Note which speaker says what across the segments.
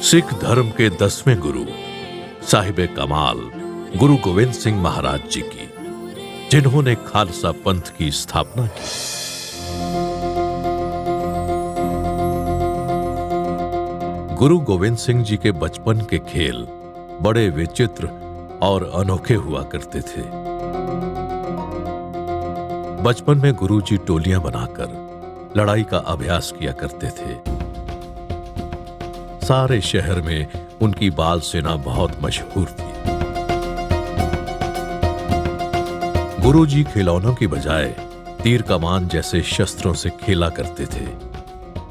Speaker 1: सिख धर्म के 10वें गुरु साहिब कमाल गुरु गोविंद सिंह महाराज जी की, जिन्होंने खालसा पंथ की स्थापना की। गुरु गोविंद सिंह जी के बचपन के खेल बड़े विचित्र और अनोखे हुआ करते थे। बचपन में गुरुजी टोलियां बनाकर लड़ाई का अभ्यास किया करते थे। सारे शहर में उनकी बाल सेना बहुत मशहूर थी। गुरुजी खिलौनों की बजाय तीर कमान जैसे शस्त्रों से खेला करते थे।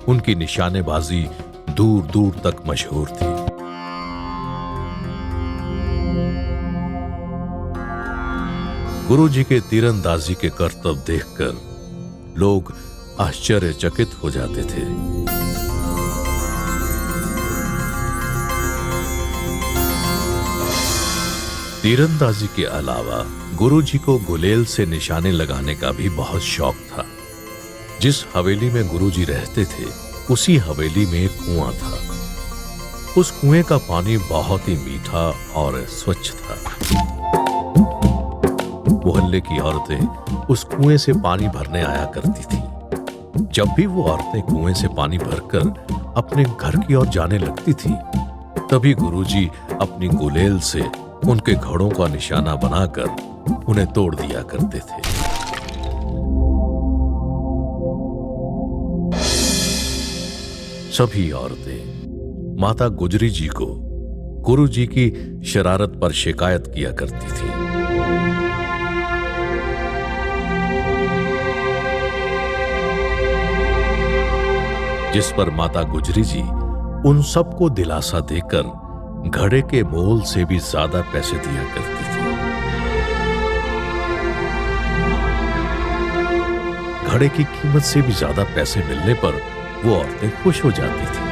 Speaker 1: उनकी निशानेबाजी दूर दूर तक मशहूर थी। गुरुजी के तीरंदाजी के करतब देखकर लोग आश्चर्यचकित हो जाते थे। तीरंदाजी के अलावा गुरुजी को गुलेल से निशाने लगाने का भी बहुत शौक था। जिस हवेली में गुरुजी रहते थे, उसी हवेली में एक कुआं था। उस कुएं का पानी बहुत ही मीठा और स्वच्छ था। मोहल्ले की औरतें उस कुएं से पानी भरने आया करती थी। जब भी वो औरतें कुएं से पानी भरकर अपने घर की ओर जाने लगती थी, तभी गुरुजी अपनी गुलेल से उनके घड़ों का निशाना बनाकर उन्हें तोड़ दिया करते थे। सभी औरतें माता गुजरी जी को गुरुजी की शरारत पर शिकायत किया करती थी। जिस पर माता गुजरी जी उन सबको दिलासा देकर घड़े के मोल से भी ज्यादा पैसे दिया करती थी। घड़े की कीमत से भी ज्यादा पैसे मिलने पर वो औरतें खुश हो जाती थी।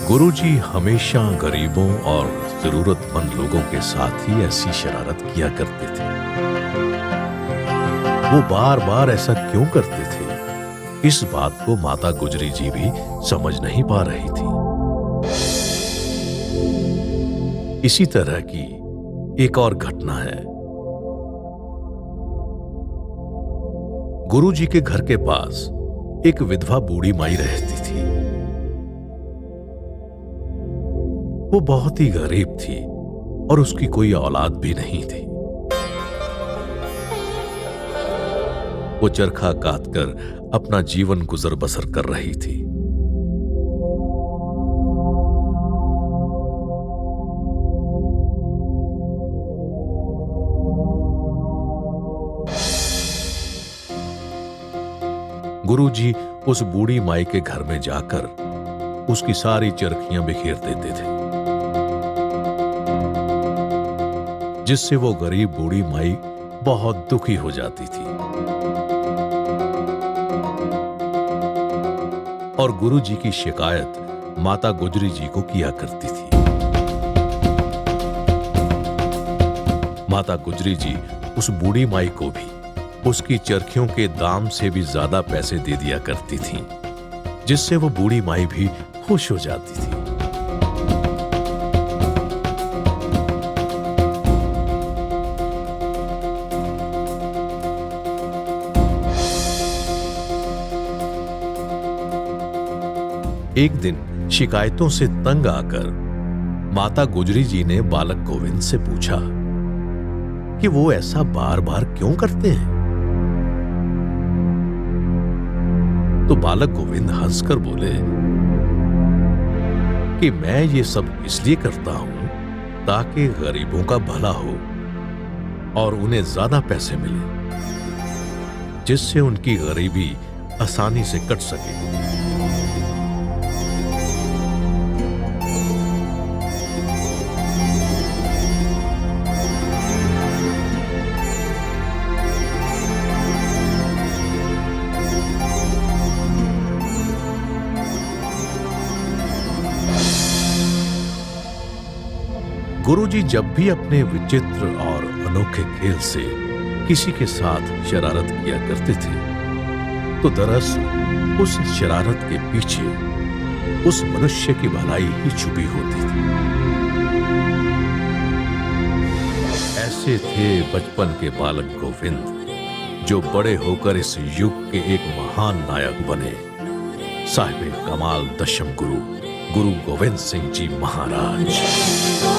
Speaker 1: गुरुजी हमेशा गरीबों और जरूरतमंद लोगों के साथ ही ऐसी शरारत किया करते थे। वो बार बार ऐसा क्यों करते थे, इस बात को माता गुजरी जी भी समझ नहीं पा रही थी। इसी तरह की एक और घटना है। गुरुजी के घर के पास एक विधवा बूढ़ी माई रहती थी। वो बहुत ही गरीब थी और उसकी कोई औलाद भी नहीं थी। वो चरखा काटकर अपना जीवन गुजर बसर कर रही थी। गुरुजी उस बूढ़ी माई के घर में जाकर उसकी सारी चरखियां बिखेर देते थे, जिससे वो गरीब बूढ़ी माई बहुत दुखी हो जाती थी और गुरुजी की शिकायत माता गुजरी जी को किया करती थी। माता गुजरी जी उस बूढ़ी माई को भी उसकी चरखियों के दाम से भी ज्यादा पैसे दे दिया करती थी, जिससे वो बूढ़ी माई भी खुश हो जाती थी। एक दिन शिकायतों से तंग आकर माता गुजरी जी ने बालक गोविंद से पूछा कि वो ऐसा बार बार क्यों करते हैं। तो बालक गोविंद हंसकर बोले कि मैं ये सब इसलिए करता हूं ताकि गरीबों का भला हो और उन्हें ज्यादा पैसे मिले, जिससे उनकी गरीबी आसानी से कट सके। गुरुजी जब भी अपने विचित्र और अनोखे खेल से किसी के साथ शरारत किया करते थे, तो दरअसल उस शरारत के पीछे उस मनुष्य की भलाई ही छुपी होती थी। ऐसे थे बचपन के बालक गोविंद, जो बड़े होकर इस युग के एक महान नायक बने, साहिब कमाल दशम गुरु, गुरु गोविंद सिंह जी महाराज।